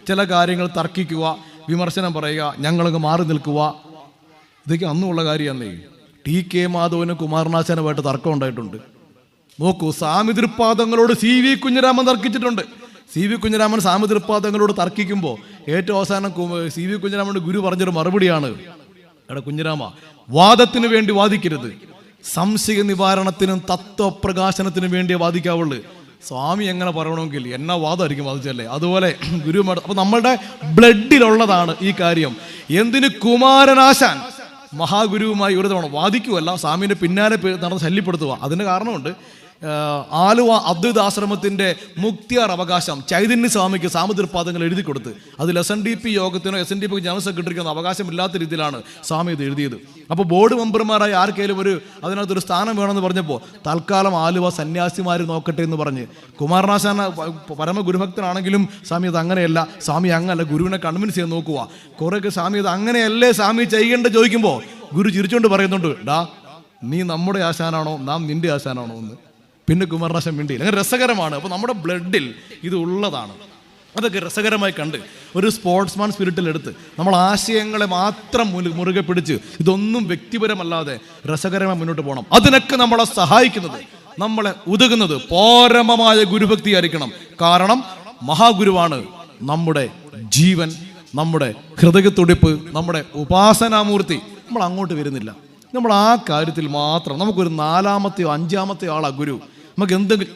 ചില കാര്യങ്ങൾ തർക്കിക്കുക, വിമർശനം പറയുക, ഞങ്ങളങ്ങ് മാറി നിൽക്കുക. ഇതൊക്കെ അന്നുമുള്ള കാര്യമാണേ. ടി.കെ. മാധവനും കുമാരനാശാനുമായിട്ട് തർക്കം ഉണ്ടായിട്ടുണ്ട്. നോക്കൂ, സ്വാമി തൃപ്പാദങ്ങളോട് സി.വി. കുഞ്ഞിരാമൻ തർക്കിച്ചിട്ടുണ്ട്. സി.വി. കുഞ്ഞിരാമൻ സ്വാമി തൃപ്പാദങ്ങളോട് തർക്കിക്കുമ്പോൾ ഏറ്റവും അവസാനം സി.വി. കുഞ്ഞിരാമന്റെ ഗുരു പറഞ്ഞൊരു മറുപടിയാണ്, എടാ കുഞ്ഞിരാമ, വാദത്തിന് വേണ്ടി വാദിക്കരുത്, സംശയ നിവാരണത്തിനും തത്വപ്രകാശനത്തിനും വേണ്ടിയേ വാദിക്കാവുള്ളൂ. സ്വാമി എങ്ങനെ പറയണമെങ്കിൽ എന്നാ വാദമായിരിക്കും വാദിച്ചല്ലേ. അതുപോലെ ഗുരു. അപ്പൊ നമ്മളുടെ ബ്ലഡിലുള്ളതാണ് ഈ കാര്യം. എന്തിന് കുമാരനാശാൻ മഹാഗുരുവുമായി ഒരു തവണ വാദിക്കുമല്ല, സ്വാമിന്റെ പിന്നാലെ നടന്ന് ശല്യപ്പെടുത്തുക. അതിന് കാരണമുണ്ട്. ആലുവ അദ്വൈതാശ്രമത്തിന്റെ മുക്തിയാർ അവകാശം ചൈതന്യ സ്വാമിക്ക് സ്വാമി തൃപ്പാദങ്ങൾ എഴുതി കൊടുത്ത്, അതിൽ SNDP യോഗത്തിനോ SNDP ജനറൽ സെക്രട്ടറിക്കോ അവകാശമില്ലാത്ത രീതിയിലാണ് സ്വാമി ഇത് എഴുതിയത്. അപ്പോൾ ബോർഡ് മെമ്പർമാരായ ആർക്കെങ്കിലും അതിനകത്തൊരു സ്ഥാനം വേണമെന്ന് പറഞ്ഞപ്പോൾ തൽക്കാലം ആലുവ സന്യാസിമാർ നോക്കട്ടെ എന്ന് പറഞ്ഞ്, കുമാരനാശാൻ പരമഗുരുഭക്തനാണെങ്കിലും സ്വാമി അത് അങ്ങനെയല്ല, സ്വാമി അങ്ങല്ല, ഗുരുവിനെ കൺവിൻസ് ചെയ്ത് നോക്കുക. കുറേയൊക്കെ സ്വാമി അത് അങ്ങനെയല്ലേ സ്വാമി ചെയ്യേണ്ട ചോദിക്കുമ്പോൾ ഗുരു ചിരിച്ചുകൊണ്ട് പറയുന്നുണ്ട്, ഡാ നീ നമ്മുടെ ആശാനാണോ നാം നിന്റെ ആശാനാണോ എന്ന്. പിന്നെ കുമാരനാശൻ മിണ്ടിയില്ല. അങ്ങനെ രസകരമാണ്. അപ്പോൾ നമ്മുടെ ബ്ലഡിൽ ഇത് ഉള്ളതാണ്. അതൊക്കെ രസകരമായി കണ്ട് ഒരു സ്പോർട്സ്മാൻ സ്പിരിറ്റിലെടുത്ത് നമ്മൾ ആശയങ്ങളെ മാത്രം മുറുകെ പിടിച്ച് ഇതൊന്നും വ്യക്തിപരമല്ലാതെ രസകരമായി മുന്നോട്ട് പോകണം. അതിനൊക്കെ നമ്മളെ സഹായിക്കുന്നത്, നമ്മളെ ഉതകുന്നത് പരമമായ ഗുരുഭക്തി ആയിരിക്കണം. കാരണം മഹാഗുരുവാണ് നമ്മുടെ ജീവൻ, നമ്മുടെ ഹൃദയത്തുടിപ്പ്, നമ്മുടെ ഉപാസനാമൂർത്തി. നമ്മൾ അങ്ങോട്ട് വരുന്നില്ല. നമ്മൾ ആ കാര്യത്തിൽ മാത്രം, നമുക്കൊരു 4-മത്തെയോ 5-മത്തെയോ ആളാ ഗുരു. നമുക്ക് എന്തെങ്കിലും,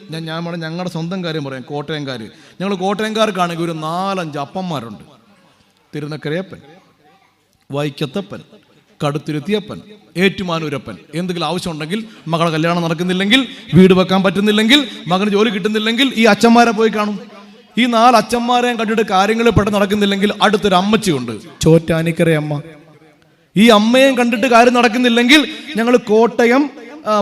ഞങ്ങളുടെ സ്വന്തം കാര്യം പറയാം. കോട്ടയംകാർ, ഞങ്ങൾ കോട്ടയംകാർക്കാണെങ്കിൽ ഒരു 4-5 അപ്പന്മാരുണ്ട്. തിരുനക്കരയപ്പൻ, വൈക്കത്തപ്പൻ, കടുത്തുരുത്തിയപ്പൻ, ഏറ്റുമാനൂരപ്പൻ. എന്തെങ്കിലും ആവശ്യമുണ്ടെങ്കിൽ, മകളെ കല്യാണം നടക്കുന്നില്ലെങ്കിൽ, വീട് വെക്കാൻ പറ്റുന്നില്ലെങ്കിൽ, മകന് ജോലി കിട്ടുന്നില്ലെങ്കിൽ ഈ അച്ഛന്മാരെ പോയി കാണും. ഈ 4 അച്ഛന്മാരെയും കണ്ടിട്ട് കാര്യങ്ങൾ പെട്ടെന്ന് നടക്കുന്നില്ലെങ്കിൽ അടുത്തൊരു അമ്മച്ചിയുണ്ട്, ചോറ്റാനിക്കരയമ്മ. ഈ അമ്മയും കണ്ടിട്ട് കാര്യം നടക്കുന്നില്ലെങ്കിൽ ഞങ്ങൾ കോട്ടയം,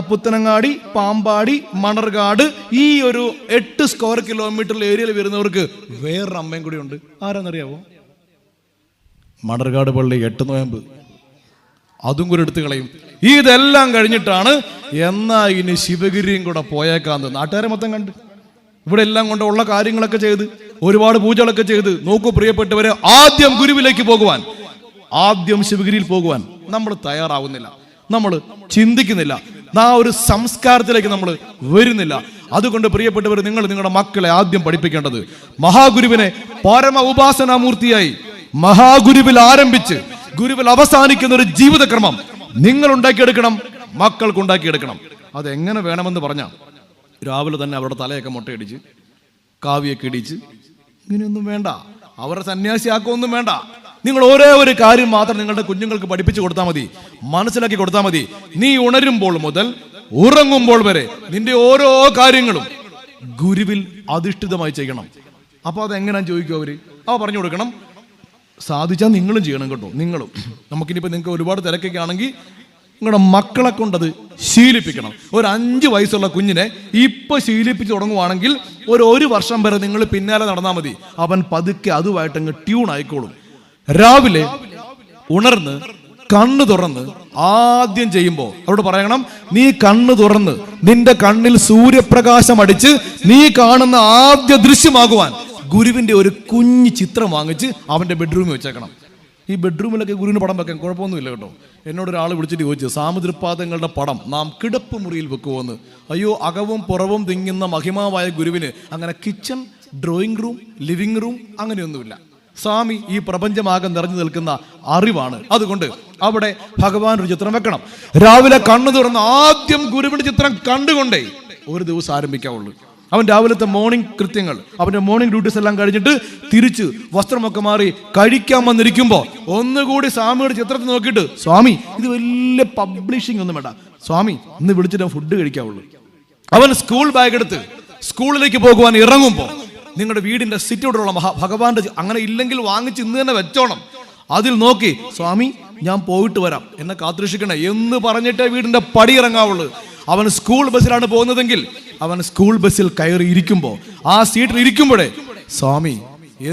പുത്തനങ്ങാടി, പാമ്പാടി, മണർകാട്, ഈ ഒരു 8 സ്ക്വയർ കിലോമീറ്റർ ഏരിയയിൽ വരുന്നവർക്ക് വേറൊരു അമ്മയും കൂടി ഉണ്ട്. ആരാന്നറിയാവോ? മണർകാട് പള്ളി 8 നോയമ്പ്, അതും കൂടി എടുത്തു കളയും. ഇതെല്ലാം കഴിഞ്ഞിട്ടാണ് എന്നാ ഇനി ശിവഗിരിയും കൂടെ പോയേക്കാന്ന് നാട്ടുകാരെ മൊത്തം കണ്ട് ഇവിടെ എല്ലാം കൊണ്ട് ഉള്ള കാര്യങ്ങളൊക്കെ ചെയ്ത് ഒരുപാട് പൂജകളൊക്കെ ചെയ്ത്. നോക്കൂ പ്രിയപ്പെട്ടവരെ, ആദ്യം ഗുരുവിലേക്ക് പോകുവാൻ, ആദ്യം ശിവഗിരിയിൽ പോകുവാൻ നമ്മൾ തയ്യാറാവുന്നില്ല, നമ്മൾ ചിന്തിക്കുന്നില്ല, ആ ഒരു സംസ്കാരത്തിലേക്ക് നമ്മൾ വരുന്നില്ല. അതുകൊണ്ട് പ്രിയപ്പെട്ടവർ, നിങ്ങൾ നിങ്ങളുടെ മക്കളെ ആദ്യം പഠിപ്പിക്കേണ്ടത് മഹാഗുരുവിനെ പരമ ഉപാസനാമൂർത്തിയായി മഹാഗുരുവിൽ ആരംഭിച്ച് ഗുരുവിൽ അവസാനിക്കുന്ന ഒരു ജീവിതക്രമം നിങ്ങൾ ഉണ്ടാക്കിയെടുക്കണം, മക്കൾക്ക് ഉണ്ടാക്കിയെടുക്കണം. അതെങ്ങനെ വേണമെന്ന് പറഞ്ഞാൽ, രാവിലെ തന്നെ അവരുടെ തലയൊക്കെ മുട്ടയടിച്ച് കാവ്യൊക്കെ ഇടിച്ച് ഇങ്ങനെയൊന്നും വേണ്ട, അവരെ സന്യാസിയാക്കൊന്നും വേണ്ട. നിങ്ങൾ ഒരേ ഒരു കാര്യം മാത്രം നിങ്ങളുടെ കുഞ്ഞുങ്ങൾക്ക് പഠിപ്പിച്ചു കൊടുത്താൽ മതി, മനസ്സിലാക്കി കൊടുത്താൽ മതി. നീ ഉണരുമ്പോൾ മുതൽ ഉറങ്ങുമ്പോൾ വരെ നിന്റെ ഓരോ കാര്യങ്ങളും ഗുരുവിൽ അധിഷ്ഠിതമായി ചെയ്യണം. അപ്പോൾ അതെങ്ങനെയാണെന്ന് ചോദിക്കും അവര്. പറഞ്ഞു കൊടുക്കണം. സാധിച്ചാൽ നിങ്ങളും ചെയ്യണം കേട്ടോ. നിങ്ങളും, നമുക്കിനിപ്പോൾ നിങ്ങൾക്ക് ഒരുപാട് തിരക്കൊക്കെ ആണെങ്കിൽ നിങ്ങളുടെ മക്കളെ കൊണ്ടത് ശീലിപ്പിക്കണം. ഒരു 5 വയസ്സുള്ള കുഞ്ഞിനെ ഇപ്പൊ ശീലിപ്പിച്ച് തുടങ്ങുവാണെങ്കിൽ ഒരു വർഷം വരെ നിങ്ങൾ പിന്നാലെ നടന്നാൽ മതി. അവൻ പതുക്കെ അതുമായിട്ടങ്ങ് ട്യൂൺ ആയിക്കോളും. രാവിലെ ഉണർന്ന് കണ്ണ് തുറന്ന് ആദ്യം ചെയ്യുമ്പോൾ അവരോട് പറയണം, നീ കണ്ണ് തുറന്ന് നിന്റെ കണ്ണിൽ സൂര്യപ്രകാശം അടിച്ച് നീ കാണുന്ന ആദ്യ ദൃശ്യമാകുവാൻ ഗുരുവിന്റെ ഒരു കുഞ്ഞു ചിത്രം വാങ്ങിച്ച് അവന്റെ ബെഡ്റൂമിൽ വെച്ചേക്കണം. ഈ ബെഡ്റൂമിലൊക്കെ ഗുരുവിന് പടം വെക്കാൻ കുഴപ്പമൊന്നുമില്ല കേട്ടോ. എന്നോട് ഒരാൾ വിളിച്ചിട്ട് ചോദിച്ചു, സ്വാമി തൃപ്പാദങ്ങളുടെ പടം നാം കിടപ്പ് മുറിയിൽ വെക്കുമോന്ന്. അയ്യോ, അകവും പുറവും തിങ്ങുന്ന മഹിമാവായ ഗുരുവിന് അങ്ങനെ kitchen, drawing room, living room അങ്ങനെയൊന്നുമില്ല. സ്വാമി ഈ പ്രപഞ്ചമാകെ നിറഞ്ഞു നിൽക്കുന്ന അറിവാണ്. അതുകൊണ്ട് അവിടെ ഭഗവാൻ ഒരു ചിത്രം വെക്കണം. രാവിലെ കണ്ണു തുറന്ന് ആദ്യം ഗുരുവിന്റെ ചിത്രം കണ്ടുകൊണ്ടേ ഒരു ദിവസം ആരംഭിക്കാവുള്ളൂ. അവൻ രാവിലത്തെ മോർണിംഗ് കൃത്യങ്ങൾ, അവന്റെ മോർണിംഗ് ഡ്യൂട്ടീസ് എല്ലാം കഴിഞ്ഞിട്ട് തിരിച്ച് വസ്ത്രമൊക്കെ മാറി കഴിക്കാൻ വന്നിരിക്കുമ്പോൾ ഒന്നുകൂടി സ്വാമിയുടെ ചിത്രത്തിൽ നോക്കിയിട്ട്, സ്വാമി ഇത് വലിയ പബ്ലിഷിംഗ് ഒന്നും വേണ്ട, സ്വാമി ഇന്ന് വിളിച്ചിട്ട് ഫുഡ് കഴിക്കാവുള്ളൂ. അവൻ സ്കൂൾ ബാഗ് എടുത്ത് സ്കൂളിലേക്ക് പോകുവാൻ ഇറങ്ങുമ്പോൾ നിങ്ങളുടെ വീടിന്റെ സിറ്റൗട്ടിലുള്ള ഭഗവാന്റെ അങ്ങനെ ഇല്ലെങ്കിൽ വാങ്ങിച്ച് ഇന്ന് തന്നെ വെച്ചോണം. അതിൽ നോക്കി, സ്വാമി ഞാൻ പോയിട്ട് വരാം, എന്നെ കാത്തുരക്ഷിക്കണേ എന്ന് പറഞ്ഞിട്ടേ വീടിന്റെ പടി ഇറങ്ങാവുള്ളൂ. അവൻ സ്കൂൾ ബസ്സിലാണ് പോകുന്നതെങ്കിൽ അവൻ സ്കൂൾ ബസ്സിൽ കയറി ഇരിക്കുമ്പോൾ ആ സീറ്റിൽ ഇരിക്കുമ്പോഴേ സ്വാമി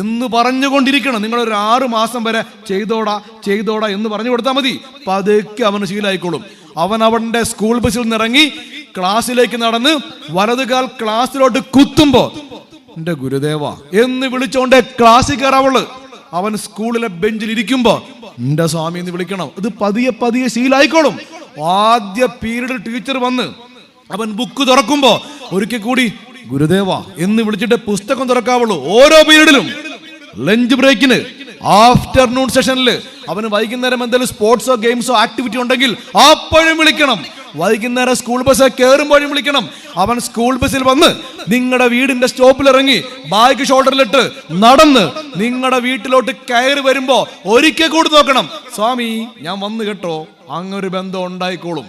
എന്ന് പറഞ്ഞുകൊണ്ടിരിക്കണം. നിങ്ങളൊരു 6 മാസം വരെ ചെയ്തോടാ എന്ന് പറഞ്ഞു കൊടുത്താൽ മതി. പതുക്കെ അവന് ശീലമായിക്കോളും. അവന്റെ സ്കൂൾ ബസ്സിൽ നിന്നിറങ്ങി ക്ലാസ്സിലേക്ക് നടന്ന് വലതുകാൽ ക്ലാസ്സിലോട്ട് കുത്തുമ്പോ എന്റെ ഗുരുദേവ എന്ന് വിളിച്ചോണ്ടേ ക്ലാസ്സിൽ കയറാവുള്ളു. അവൻ സ്കൂളിലെ ബെഞ്ചിൽ ഇരിക്കുമ്പോ എന്റെ സ്വാമി എന്ന് വിളിക്കണം. ഇത് പതിയെ പതിയെ ശീലായിക്കോളും. ആദ്യ പീരീഡിൽ ടീച്ചർ വന്ന് അവൻ ബുക്ക് തുറക്കുമ്പോ ഒരിക്കൽ കൂടി ഗുരുദേവ എന്ന് വിളിച്ചിട്ട് പുസ്തകം തുറക്കാവുള്ളൂ. ഓരോ പീരീഡിലും, ലഞ്ച് ബ്രേക്കിന്, ആഫ്റ്റർനൂൺ സെഷനിൽ, അവന് വൈകുന്നേരം എന്തെങ്കിലും സ്പോർട്സോ ഗെയിംസോ ആക്ടിവിറ്റി ഉണ്ടെങ്കിൽ അപ്പോഴും വിളിക്കണം. വൈകുന്നേരം സ്കൂൾ ബസ് കയറുമ്പോഴും വിളിക്കണം. അവൻ സ്കൂൾ ബസ്സിൽ വന്ന് നിങ്ങളുടെ വീടിന്റെ സ്റ്റോപ്പിൽ ഇറങ്ങി ബാഗ് ഷോൾഡറിലിട്ട് നടന്ന് നിങ്ങളുടെ വീട്ടിലോട്ട് കയറി വരുമ്പോ ഒരിക്കൽ കൂടി നോക്കണം. സ്വാമി ഞാൻ വന്നു കേട്ടോ. അങ്ങൊരു ബന്ധം ഉണ്ടായിക്കോളും.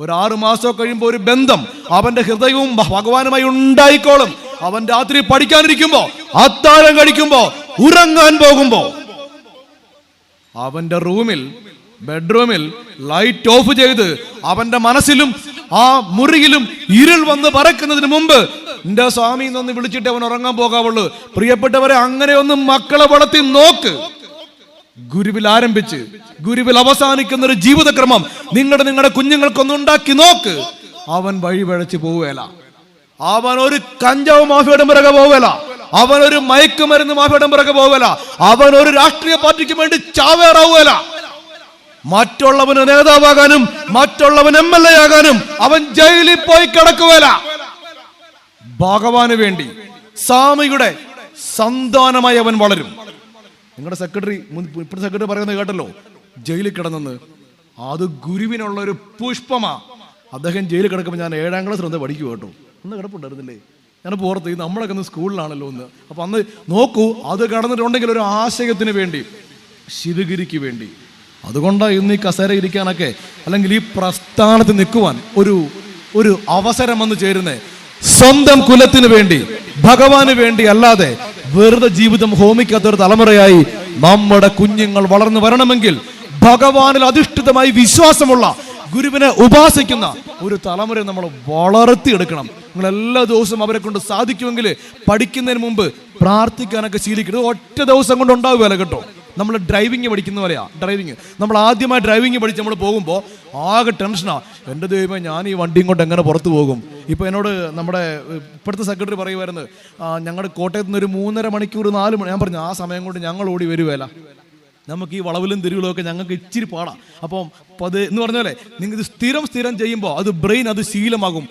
ഒരു 6 മാസം കഴിയുമ്പോ ഒരു ബന്ധം അവന്റെ ഹൃദയവും ഭഗവാനുമായി ഉണ്ടായിക്കോളും. അവൻ രാത്രി പഠിക്കാനിരിക്കുമ്പോ, അത്താഴം കഴിക്കുമ്പോ, ഉറങ്ങാൻ പോകുമ്പോ അവന്റെ റൂമിൽ, ബെഡ്റൂമിൽ ലൈറ്റ് ഓഫ് ചെയ്ത് അവന്റെ മനസ്സിലും ആ മുറിയിലും ഇരുൾ വന്ന് പറക്കുന്നതിന് മുമ്പ് എന്റെ സ്വാമി എന്നൊന്ന് വിളിച്ചിട്ട് അവൻ ഉറങ്ങാൻ പോകാവുള്ളൂ. പ്രിയപ്പെട്ടവരെ, അങ്ങനെ ഒന്ന് മക്കളെ വളർത്തി നോക്ക്. ഗുരുവിൽ ആരംഭിച്ച് ഗുരുവിൽ അവസാനിക്കുന്ന ഒരു ജീവിതക്രമം നിങ്ങളുടെ കുഞ്ഞുങ്ങൾക്കൊന്ന് ഉണ്ടാക്കി നോക്ക്. അവൻ വഴി വഴച്ച് പോവുകയല്ല. അവൻ ഒരു കഞ്ചാവ് മാഫിയുടെ പിറകെ പോവുകയല്ല. അവൻ ഒരു മയക്കുമരുന്ന് മാഫിയുടെ പിറകെ പോവുകയല്ല. അവൻ ഒരു രാഷ്ട്രീയ പാർട്ടിക്ക് വേണ്ടി ചാവേറാവുകയല്ല. മറ്റുള്ളവന് നേതാവാകാനും മറ്റുള്ളവൻ MLA ആകാനും അവൻ ജയിലിൽ പോയി കിടക്കുകയല്ല. ഭഗവാന് വേണ്ടി സ്വാമിയുടെ സന്താനമായി അവൻ വളരും. നിങ്ങളുടെ സെക്രട്ടറി, ഇപ്പോഴത്തെ സെക്രട്ടറി പറയുന്നത് കേട്ടല്ലോ, ജയിലിൽ കിടന്നെന്ന്. അത് ഗുരുവിനുള്ള ഒരു പുഷ്പമാ. അദ്ദേഹം ജയിലിൽ കിടക്കുമ്പോൾ ഞാൻ 7ാം ക്ലാസ് വന്ന് പഠിക്കുക കേട്ടോ. ഒന്ന് കിടപ്പുണ്ടായിരുന്നില്ലേ? ഞാൻ പുറത്ത്, നമ്മളൊക്കെ ഒന്ന് സ്കൂളിലാണല്ലോ ഒന്ന്. അപ്പൊ അന്ന് നോക്കൂ, അത് കടന്നിട്ടുണ്ടെങ്കിൽ ഒരു ആശയത്തിന് വേണ്ടി, ശിവഗിരിക്ക് വേണ്ടി. അതുകൊണ്ടാണ് ഇന്ന് ഈ കസേര ഇരിക്കാനൊക്കെ, അല്ലെങ്കിൽ ഈ പ്രസ്ഥാനത്ത് നിൽക്കുവാൻ ഒരു അവസരം വന്ന് ചേരുന്നേ. സ്വന്തം കുലത്തിന് വേണ്ടി, ഭഗവാന് വേണ്ടി അല്ലാതെ വെറുതെ ജീവിതം ഹോമിക്കാത്ത ഒരു തലമുറയായി നമ്മുടെ കുഞ്ഞുങ്ങൾ വളർന്നു വരണമെങ്കിൽ ഭഗവാനിൽ അധിഷ്ഠിതമായി വിശ്വാസമുള്ള, ഗുരുവിനെ ഉപാസിക്കുന്ന ഒരു തലമുറയെ നമ്മൾ വളർത്തിയെടുക്കണം. നിങ്ങൾ എല്ലാ ദിവസവും അവരെ കൊണ്ട് സാധിക്കുമെങ്കിൽ പഠിക്കുന്നതിന് മുമ്പ് പ്രാർത്ഥിക്കാനൊക്കെ ശീലിക്കുന്നത് ഒറ്റ ദിവസം കൊണ്ട് ഉണ്ടാവുകയല്ല കേട്ടോ. നമ്മൾ ഡ്രൈവിങ് പഠിക്കുന്നവരെയാ. നമ്മൾ ആദ്യമായി ഡ്രൈവിങ് പഠിച്ച് നമ്മൾ പോകുമ്പോൾ ആകെ ടെൻഷനാ. എൻ്റെ ദൈവമേ, ഞാൻ ഈ വണ്ടിയും കൊണ്ട് എങ്ങനെ പുറത്തു പോകും? ഇപ്പോൾ എന്നോട് നമ്മുടെ ഇപ്പോഴത്തെ സെക്രട്ടറി പറയുമായിരുന്നു, ഞങ്ങളുടെ കോട്ടയത്ത് നിന്ന് ഒരു 3.5 മണിക്കൂർ 4 മണി. ഞാൻ പറഞ്ഞു, ആ സമയം കൊണ്ട് ഞങ്ങൾ ഓടി വരുവേല. നമുക്ക് ഈ വളവിലും തിരിവിലും ഒക്കെ ഞങ്ങൾക്ക് ഇച്ചിരി പാടാം. അപ്പം അത് എന്ന് പറഞ്ഞ പോലെ നിങ്ങൾ ഇത് സ്ഥിരം ചെയ്യുമ്പോൾ അത് ബ്രെയിൻ അത് ശീലമാകും.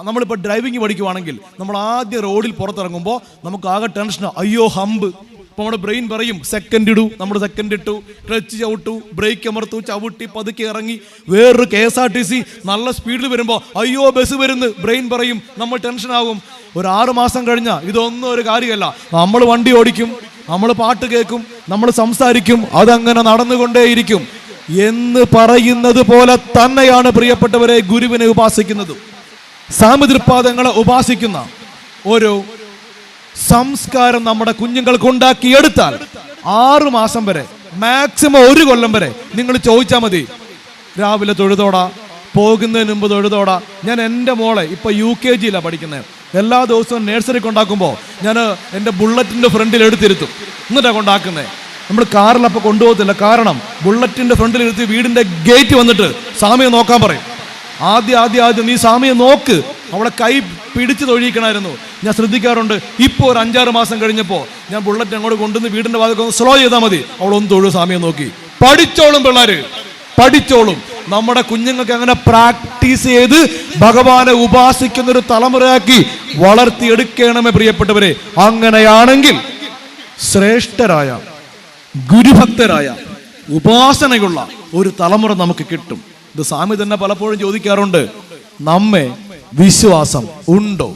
നമ്മളിപ്പോൾ ഡ്രൈവിങ് പഠിക്കുവാണെങ്കിൽ നമ്മൾ ആദ്യം റോഡിൽ പുറത്തിറങ്ങുമ്പോൾ നമുക്ക് ആകെ ടെൻഷനാണ്. അയ്യോ ഹമ്പ്. അപ്പോൾ നമ്മുടെ ബ്രെയിൻ പറയും സെക്കൻഡ് ഇടൂ. നമ്മൾ സെക്കൻഡ് ഇട്ടു, ക്ലച്ച് ചവിട്ടു, ബ്രേക്ക് അമർത്തു, ചവിട്ടി പതുക്കെ ഇറങ്ങി. വേറൊരു KSRTC നല്ല സ്പീഡിൽ വരുമ്പോൾ അയ്യോ ബസ് വരുന്നു, ബ്രെയിൻ പറയും, നമ്മൾ ടെൻഷനാകും. ഒരു 6 മാസം കഴിഞ്ഞാൽ ഇതൊന്നും ഒരു കാര്യമല്ല. നമ്മൾ വണ്ടി ഓടിക്കും, നമ്മൾ പാട്ട് കേൾക്കും, നമ്മൾ സംസാരിക്കും, അതങ്ങനെ നടന്നുകൊണ്ടേയിരിക്കും എന്ന് പറയുന്നത് പോലെ തന്നെയാണ് പ്രിയപ്പെട്ടവരെ ഗുരുവിനെ ഉപാസിക്കുന്നത്. സാമതൃപാദങ്ങളെ ഉപാസിക്കുന്ന ഒരു സംസ്കാരം നമ്മുടെ കുഞ്ഞുങ്ങൾക്ക് ഉണ്ടാക്കിയെടുത്താൽ 6 മാസം വരെ, മാക്സിമം 1 കൊല്ലം വരെ നിങ്ങൾ ചോദിച്ചാൽ മതി, രാവിലെ തൊഴുതോടാ, പോകുന്നതിന് മുമ്പ് തൊഴുതോടാ. ഞാൻ എൻ്റെ മോളെ ഇപ്പോൾ UKG പഠിക്കുന്നത്. എല്ലാ ദിവസവും നഴ്സറി കൊണ്ടാക്കുമ്പോൾ ഞാൻ എൻ്റെ ബുള്ളറ്റിൻ്റെ ഫ്രണ്ടിൽ എടുത്തിരുത്തും. എന്നിട്ടാണ് കൊണ്ടാക്കുന്നത്. നമ്മൾ കാറിലപ്പോൾ കൊണ്ടുപോകത്തില്ല. കാരണം ബുള്ളറ്റിൻ്റെ ഫ്രണ്ടിൽ ഇരുത്തി വീടിൻ്റെ ഗേറ്റ് വന്നിട്ട് സാമിയെ നോക്കാൻ പറയും. ആദ്യം നീ സാമിയെ നോക്ക്. അവളെ കൈ പിടിച്ച് തൊഴിയിക്കണമായിരുന്നു. ഞാൻ ശ്രദ്ധിക്കാറുണ്ട്. ഇപ്പോൾ ഒരു 5-6 മാസം കഴിഞ്ഞപ്പോൾ ഞാൻ ബുള്ളറ്റ് അങ്ങോട്ട് കൊണ്ടുവന്ന് വീടിൻ്റെ വാതിൽ ഒന്ന് സ്ലോ ചെയ്താൽ മതി, അവളൊന്ന് തൊഴു സാമിയെ നോക്കി. പഠിച്ചോളും പിള്ളേര്, പഠിച്ചോളും. നമ്മുടെ കുഞ്ഞുങ്ങൾക്ക് അങ്ങനെ പ്രാക്ടീസ് ചെയ്ത് ഭഗവാനെ ഉപാസിക്കുന്ന ഒരു തലമുറയാക്കി വളർത്തിയെടുക്കണമേ പ്രിയപ്പെട്ടവരെ. അങ്ങനെയാണെങ്കിൽ ശ്രേഷ്ഠരായ, ഗുരുഭക്തരായ, ഉപാസനയുള്ള ഒരു തലമുറ നമുക്ക് കിട്ടും. ഇത് സ്വാമി തന്നെ പലപ്പോഴും ചോദിക്കാറുണ്ട്, നമ്മെ വിശ്വാസം ഉണ്ടോ?